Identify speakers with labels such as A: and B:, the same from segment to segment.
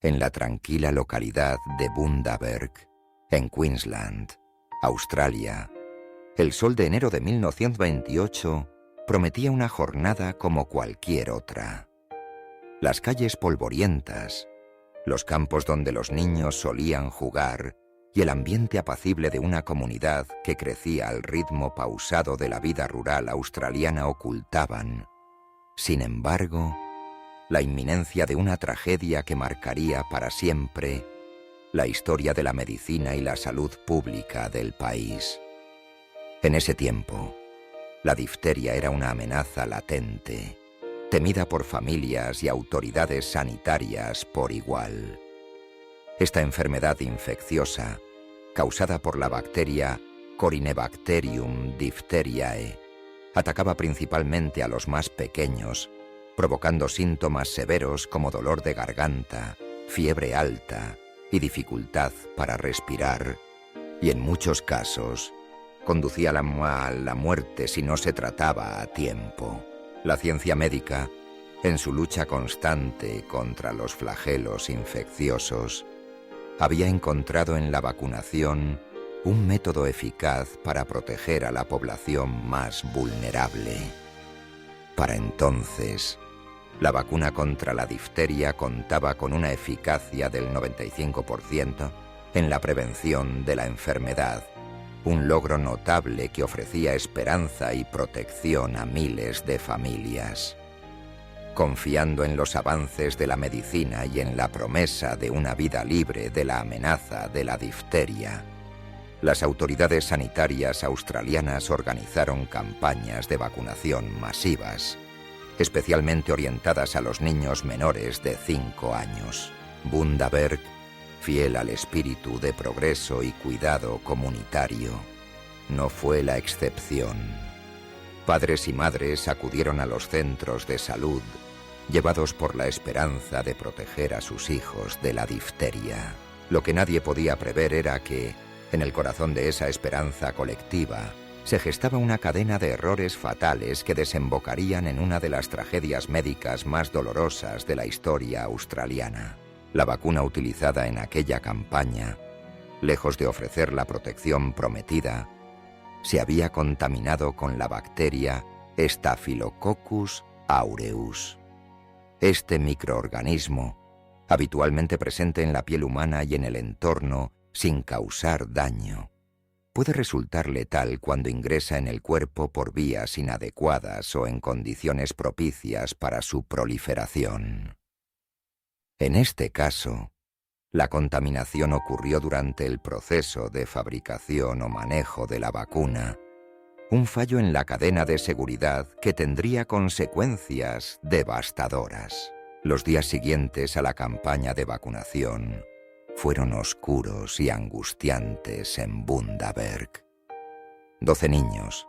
A: en la tranquila localidad de Bundaberg, en Queensland, Australia, el sol de enero de 1928 prometía una jornada como cualquier otra. Las calles polvorientas, los campos donde los niños solían jugar y el ambiente apacible de una comunidad que crecía al ritmo pausado de la vida rural australiana ocultaban, sin embargo, la inminencia de una tragedia que marcaría para siempre la historia de la medicina y la salud pública del país. En ese tiempo, la difteria era una amenaza latente, temida por familias y autoridades sanitarias por igual. Esta enfermedad infecciosa, causada por la bacteria Corynebacterium diphtheriae, atacaba principalmente a los más pequeños, provocando síntomas severos como dolor de garganta, fiebre alta y dificultad para respirar, y en muchos casos conducía a la muerte si no se trataba a tiempo. La ciencia médica, en su lucha constante contra los flagelos infecciosos, había encontrado en la vacunación un método eficaz para proteger a la población más vulnerable. Para entonces, la vacuna contra la difteria contaba con una eficacia del 95% en la prevención de la enfermedad, un logro notable que ofrecía esperanza y protección a miles de familias. Confiando en los avances de la medicina y en la promesa de una vida libre de la amenaza de la difteria, las autoridades sanitarias australianas organizaron campañas de vacunación masivas, especialmente orientadas a los niños menores de 5 años. Bundaberg, fiel al espíritu de progreso y cuidado comunitario, no fue la excepción. Padres y madres acudieron a los centros de salud, llevados por la esperanza de proteger a sus hijos de la difteria. Lo que nadie podía prever era que, en el corazón de esa esperanza colectiva, se gestaba una cadena de errores fatales que desembocarían en una de las tragedias médicas más dolorosas de la historia australiana. La vacuna utilizada en aquella campaña, lejos de ofrecer la protección prometida, se había contaminado con la bacteria Staphylococcus aureus. Este microorganismo, habitualmente presente en la piel humana y en el entorno sin causar daño, puede resultar letal cuando ingresa en el cuerpo por vías inadecuadas o en condiciones propicias para su proliferación. En este caso, la contaminación ocurrió durante el proceso de fabricación o manejo de la vacuna, un fallo en la cadena de seguridad que tendría consecuencias devastadoras. Los días siguientes a la campaña de vacunación fueron oscuros y angustiantes en Bundaberg. 12 niños,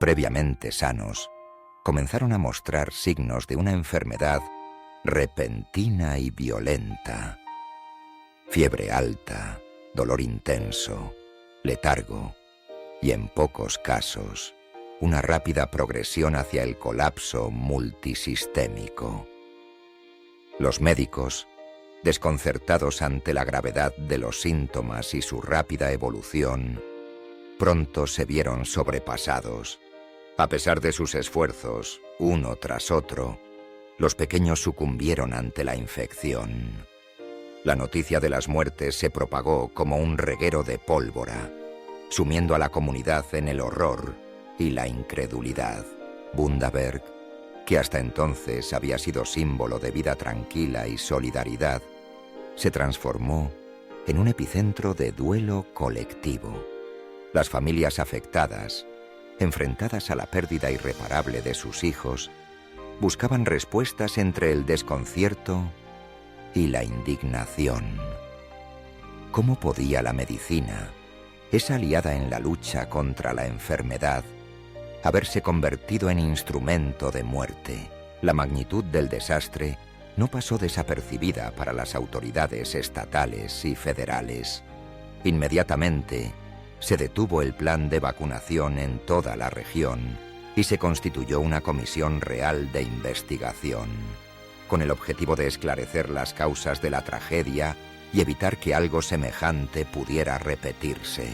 A: previamente sanos, comenzaron a mostrar signos de una enfermedad repentina y violenta. Fiebre alta, dolor intenso, letargo y, en pocos casos, una rápida progresión hacia el colapso multisistémico. Los médicos, desconcertados ante la gravedad de los síntomas y su rápida evolución, pronto se vieron sobrepasados. A pesar de sus esfuerzos, uno tras otro, los pequeños sucumbieron ante la infección. La noticia de las muertes se propagó como un reguero de pólvora, sumiendo a la comunidad en el horror y la incredulidad. Bundaberg, que hasta entonces había sido símbolo de vida tranquila y solidaridad, se transformó en un epicentro de duelo colectivo. Las familias afectadas, enfrentadas a la pérdida irreparable de sus hijos, buscaban respuestas entre el desconcierto y la indignación. ¿Cómo podía la medicina, esa aliada en la lucha contra la enfermedad, haberse convertido en instrumento de muerte? La magnitud del desastre no pasó desapercibida para las autoridades estatales y federales. Inmediatamente, se detuvo el plan de vacunación en toda la región y se constituyó una comisión real de investigación. con el objetivo de esclarecer las causas de la tragedia y evitar que algo semejante pudiera repetirse.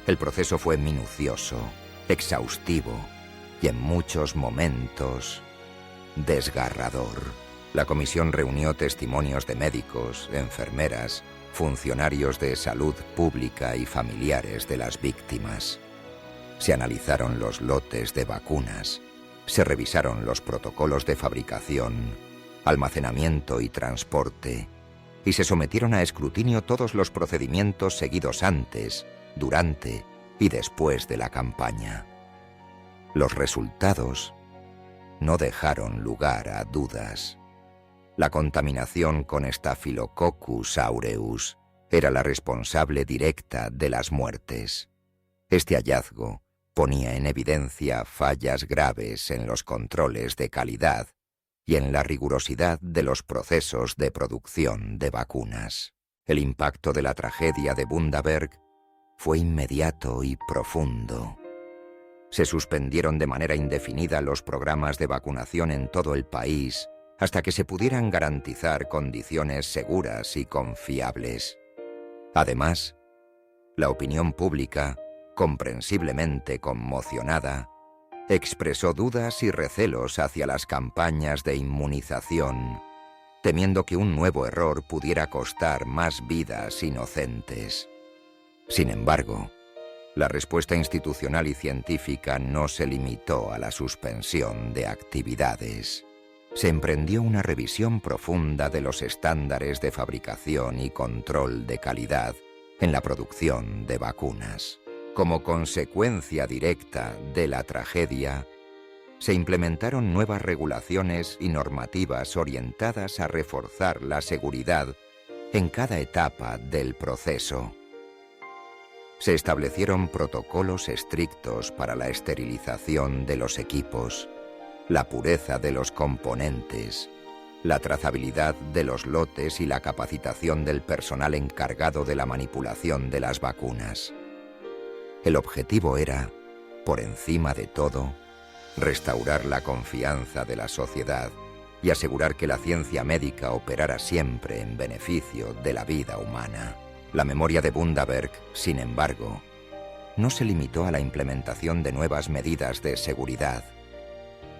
A: El proceso fue minucioso, exhaustivo y en muchos momentos desgarrador. La comisión reunió testimonios de médicos, enfermeras, funcionarios de salud pública y familiares de las víctimas. Se analizaron los lotes de vacunas, se revisaron los protocolos de fabricación, almacenamiento y transporte, y se sometieron a escrutinio todos los procedimientos seguidos antes, durante y después de la campaña. Los resultados no dejaron lugar a dudas. La contaminación con Staphylococcus aureus era la responsable directa de las muertes. Este hallazgo ponía en evidencia fallas graves en los controles de calidad y en la rigurosidad de los procesos de producción de vacunas. El impacto de la tragedia de Bundaberg fue inmediato y profundo. Se suspendieron de manera indefinida los programas de vacunación en todo el país hasta que se pudieran garantizar condiciones seguras y confiables. Además, la opinión pública, comprensiblemente conmocionada, expresó dudas y recelos hacia las campañas de inmunización, temiendo que un nuevo error pudiera costar más vidas inocentes. Sin embargo, la respuesta institucional y científica no se limitó a la suspensión de actividades. Se emprendió una revisión profunda de los estándares de fabricación y control de calidad en la producción de vacunas. Como consecuencia directa de la tragedia, se implementaron nuevas regulaciones y normativas orientadas a reforzar la seguridad en cada etapa del proceso. Se establecieron protocolos estrictos para la esterilización de los equipos, la pureza de los componentes, la trazabilidad de los lotes y la capacitación del personal encargado de la manipulación de las vacunas. El objetivo era, por encima de todo, restaurar la confianza de la sociedad y asegurar que la ciencia médica operara siempre en beneficio de la vida humana. La memoria de Bundaberg, sin embargo, no se limitó a la implementación de nuevas medidas de seguridad.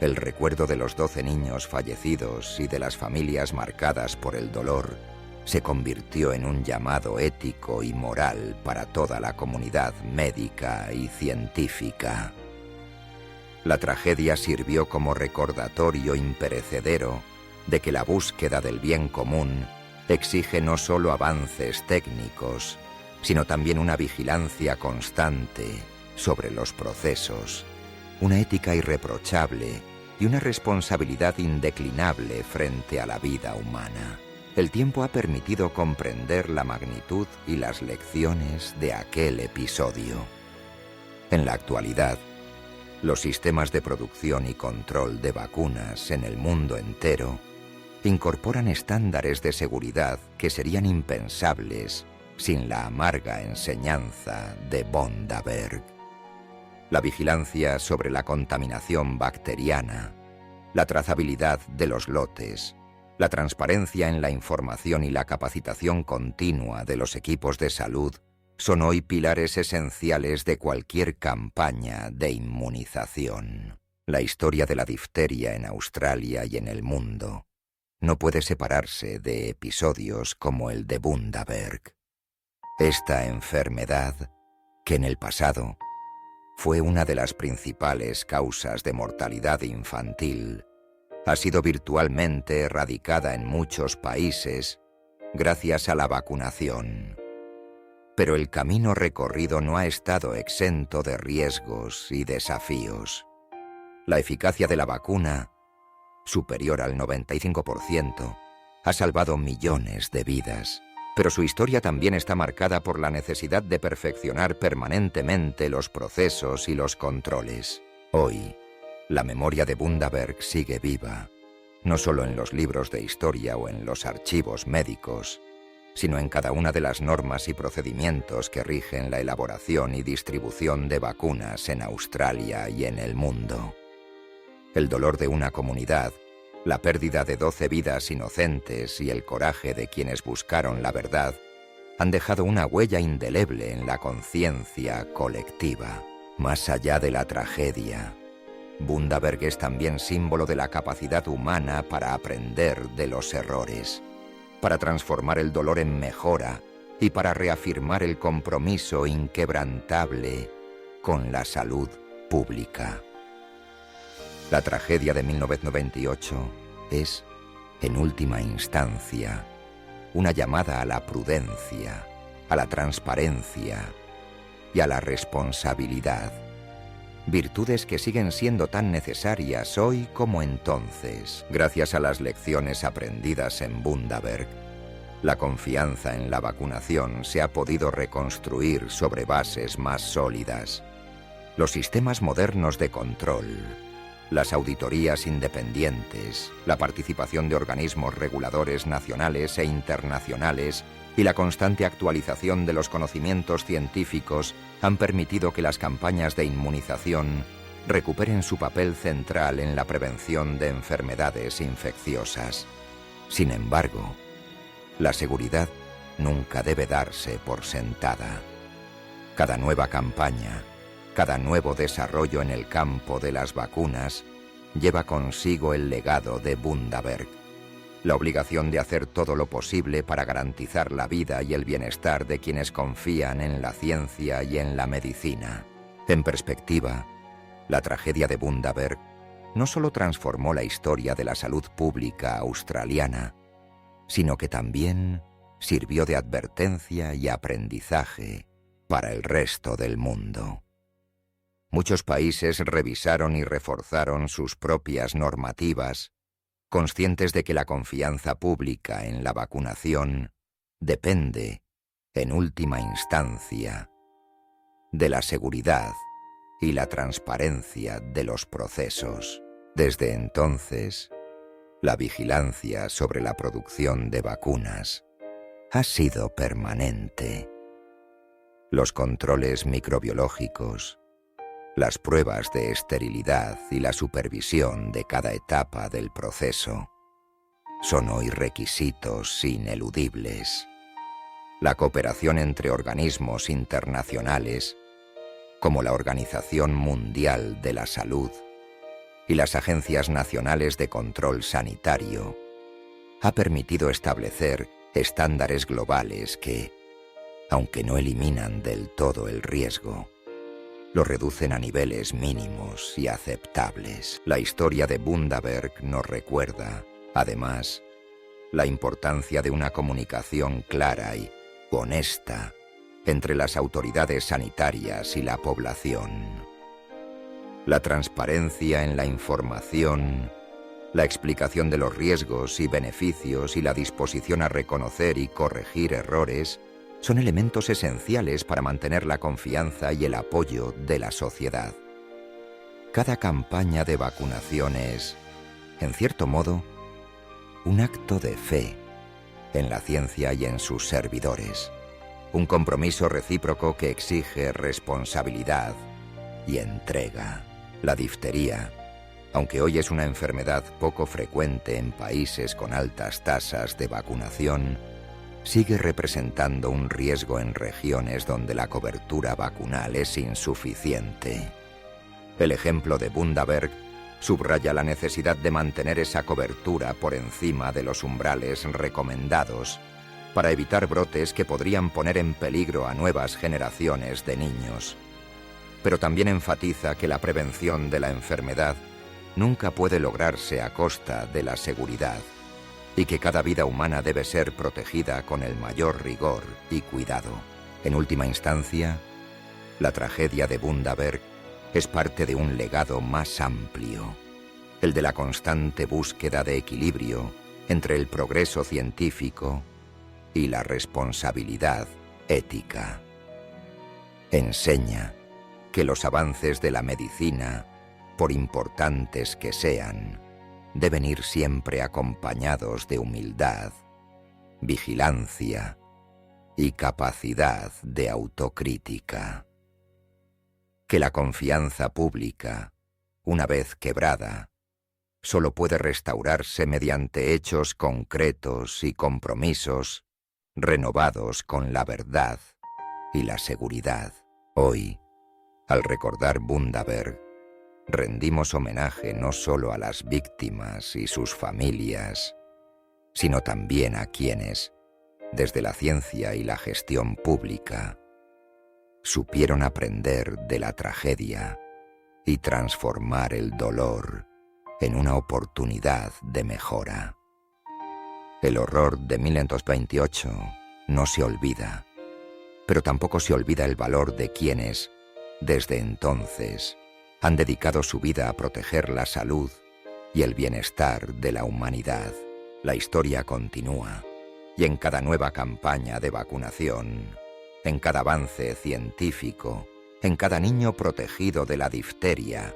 A: El recuerdo de los 12 niños fallecidos y de las familias marcadas por el dolor se convirtió en un llamado ético y moral para toda la comunidad médica y científica. La tragedia sirvió como recordatorio imperecedero de que la búsqueda del bien común exige no solo avances técnicos, sino también una vigilancia constante sobre los procesos, una ética irreprochable y una responsabilidad indeclinable frente a la vida humana. El tiempo ha permitido comprender la magnitud y las lecciones de aquel episodio. En la actualidad, los sistemas de producción y control de vacunas en el mundo entero incorporan estándares de seguridad que serían impensables sin la amarga enseñanza de Bundaberg. La vigilancia sobre la contaminación bacteriana, la trazabilidad de los lotes, la transparencia en la información y la capacitación continua de los equipos de salud son hoy pilares esenciales de cualquier campaña de inmunización. La historia de la difteria en Australia y en el mundo no puede separarse de episodios como el de Bundaberg. Esta enfermedad, que en el pasado fue una de las principales causas de mortalidad infantil, ha sido virtualmente erradicada en muchos países gracias a la vacunación. Pero el camino recorrido no ha estado exento de riesgos y desafíos. La eficacia de la vacuna, superior al 95%, ha salvado millones de vidas, pero su historia también está marcada por la necesidad de perfeccionar permanentemente los procesos y los controles. Hoy, la memoria de Bundaberg sigue viva, no solo en los libros de historia o en los archivos médicos, sino en cada una de las normas y procedimientos que rigen la elaboración y distribución de vacunas en Australia y en el mundo. El dolor de una comunidad La pérdida de 12 vidas inocentes y el coraje de quienes buscaron la verdad han dejado una huella indeleble en la conciencia colectiva. Más allá de la tragedia, Bundaberg es también símbolo de la capacidad humana para aprender de los errores, para transformar el dolor en mejora y para reafirmar el compromiso inquebrantable con la salud pública. La tragedia de 1998 es, en última instancia, una llamada a la prudencia, a la transparencia y a la responsabilidad, virtudes que siguen siendo tan necesarias hoy como entonces. Gracias a las lecciones aprendidas en Bundaberg, la confianza en la vacunación se ha podido reconstruir sobre bases más sólidas. Los sistemas modernos de control, las auditorías independientes, la participación de organismos reguladores nacionales e internacionales y la constante actualización de los conocimientos científicos han permitido que las campañas de inmunización recuperen su papel central en la prevención de enfermedades infecciosas. Sin embargo, la seguridad nunca debe darse por sentada. Cada nueva campaña, cada nuevo desarrollo en el campo de las vacunas lleva consigo el legado de Bundaberg, la obligación de hacer todo lo posible para garantizar la vida y el bienestar de quienes confían en la ciencia y en la medicina. En perspectiva, la tragedia de Bundaberg no solo transformó la historia de la salud pública australiana, sino que también sirvió de advertencia y aprendizaje para el resto del mundo. Muchos países revisaron y reforzaron sus propias normativas, conscientes de que la confianza pública en la vacunación depende, en última instancia, de la seguridad y la transparencia de los procesos. Desde entonces, la vigilancia sobre la producción de vacunas ha sido permanente. Los controles microbiológicos, las pruebas de esterilidad y la supervisión de cada etapa del proceso son hoy requisitos ineludibles. La cooperación entre organismos internacionales, como la Organización Mundial de la Salud y las agencias nacionales de control sanitario, ha permitido establecer estándares globales que, aunque no eliminan del todo el riesgo, lo reducen a niveles mínimos y aceptables. La historia de Bundaberg nos recuerda, además, la importancia de una comunicación clara y honesta entre las autoridades sanitarias y la población. La transparencia en la información, la explicación de los riesgos y beneficios y la disposición a reconocer y corregir errores son elementos esenciales para mantener la confianza y el apoyo de la sociedad. Cada campaña de vacunación es, en cierto modo, un acto de fe en la ciencia y en sus servidores, un compromiso recíproco que exige responsabilidad y entrega. La diftería, aunque hoy es una enfermedad poco frecuente en países con altas tasas de vacunación, sigue representando un riesgo en regiones donde la cobertura vacunal es insuficiente. El ejemplo de Bundaberg subraya la necesidad de mantener esa cobertura por encima de los umbrales recomendados para evitar brotes que podrían poner en peligro a nuevas generaciones de niños. Pero también enfatiza que la prevención de la enfermedad nunca puede lograrse a costa de la seguridad y que cada vida humana debe ser protegida con el mayor rigor y cuidado. En última instancia, la tragedia de Bundaberg es parte de un legado más amplio, el de la constante búsqueda de equilibrio entre el progreso científico y la responsabilidad ética. Enseña que los avances de la medicina, por importantes que sean, deben ir siempre acompañados de humildad, vigilancia y capacidad de autocrítica. Que la confianza pública, una vez quebrada, solo puede restaurarse mediante hechos concretos y compromisos renovados con la verdad y la seguridad. Hoy, al recordar Bundaberg, rendimos homenaje no solo a las víctimas y sus familias, sino también a quienes, desde la ciencia y la gestión pública, supieron aprender de la tragedia y transformar el dolor en una oportunidad de mejora. El horror de 1928 no se olvida, pero tampoco se olvida el valor de quienes, desde entonces, han dedicado su vida a proteger la salud y el bienestar de la humanidad. La historia continúa, y en cada nueva campaña de vacunación, en cada avance científico, en cada niño protegido de la difteria,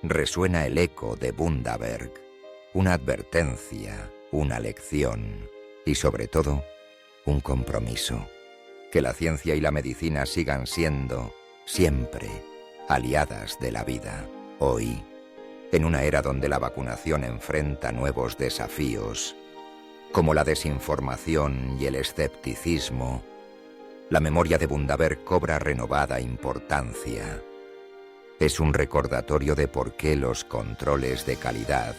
A: resuena el eco de Bundaberg, una advertencia, una lección y, sobre todo, un compromiso. Que la ciencia y la medicina sigan siendo, siempre, aliadas de la vida. Hoy, en una era donde la vacunación enfrenta nuevos desafíos, como la desinformación y el escepticismo, la memoria de Bundaberg cobra renovada importancia. Es un recordatorio de por qué los controles de calidad,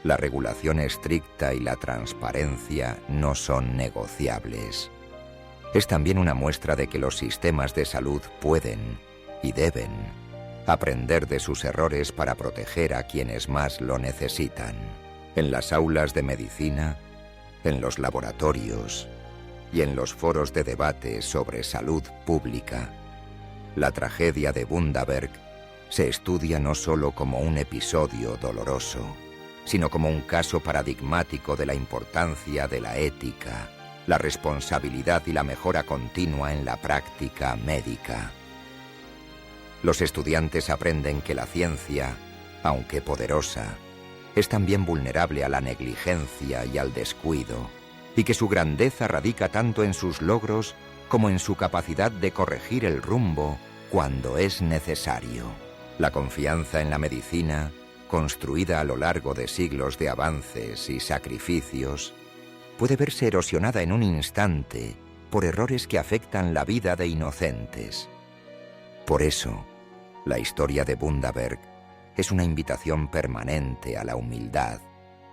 A: la regulación estricta y la transparencia no son negociables. Es también una muestra de que los sistemas de salud pueden y deben aprender de sus errores para proteger a quienes más lo necesitan. En las aulas de medicina, en los laboratorios y en los foros de debate sobre salud pública, la tragedia de Bundaberg se estudia no solo como un episodio doloroso, sino como un caso paradigmático de la importancia de la ética, la responsabilidad y la mejora continua en la práctica médica. Los estudiantes aprenden que la ciencia, aunque poderosa, es también vulnerable a la negligencia y al descuido, y que su grandeza radica tanto en sus logros como en su capacidad de corregir el rumbo cuando es necesario. La confianza en la medicina, construida a lo largo de siglos de avances y sacrificios, puede verse erosionada en un instante por errores que afectan la vida de inocentes. Por eso, la historia de Bundaberg es una invitación permanente a la humildad,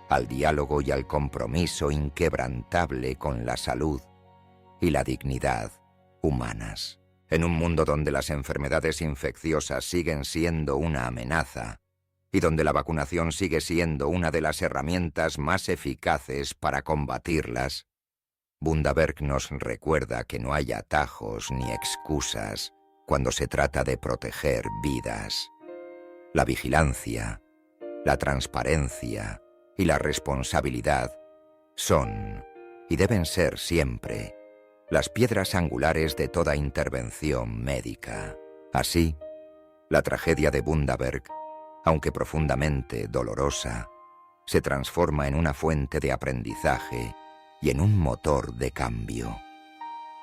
A: al diálogo y al compromiso inquebrantable con la salud y la dignidad humanas. En un mundo donde las enfermedades infecciosas siguen siendo una amenaza y donde la vacunación sigue siendo una de las herramientas más eficaces para combatirlas, Bundaberg nos recuerda que no hay atajos ni excusas cuando se trata de proteger vidas. La vigilancia, la transparencia y la responsabilidad son, y deben ser siempre, las piedras angulares de toda intervención médica. Así, la tragedia de Bundaberg, aunque profundamente dolorosa, se transforma en una fuente de aprendizaje y en un motor de cambio.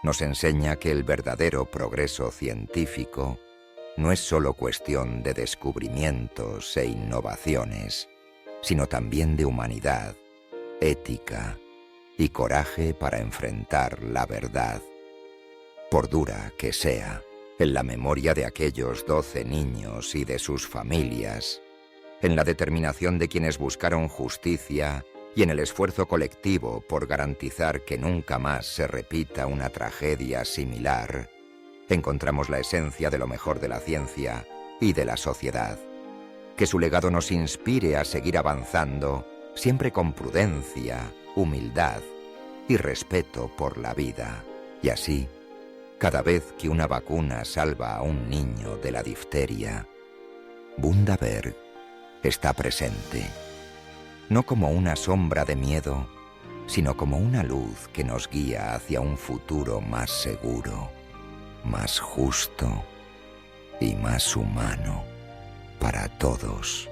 A: Nos enseña que el verdadero progreso científico no es solo cuestión de descubrimientos e innovaciones, sino también de humanidad, ética y coraje para enfrentar la verdad, por dura que sea. En la memoria de aquellos 12 niños y de sus familias, en la determinación de quienes buscaron justicia y en el esfuerzo colectivo por garantizar que nunca más se repita una tragedia similar, encontramos la esencia de lo mejor de la ciencia y de la sociedad. Que su legado nos inspire a seguir avanzando, siempre con prudencia, humildad y respeto por la vida. Y así, cada vez que una vacuna salva a un niño de la difteria, Bundaberg está presente, no como una sombra de miedo, sino como una luz que nos guía hacia un futuro más seguro, más justo y más humano para todos.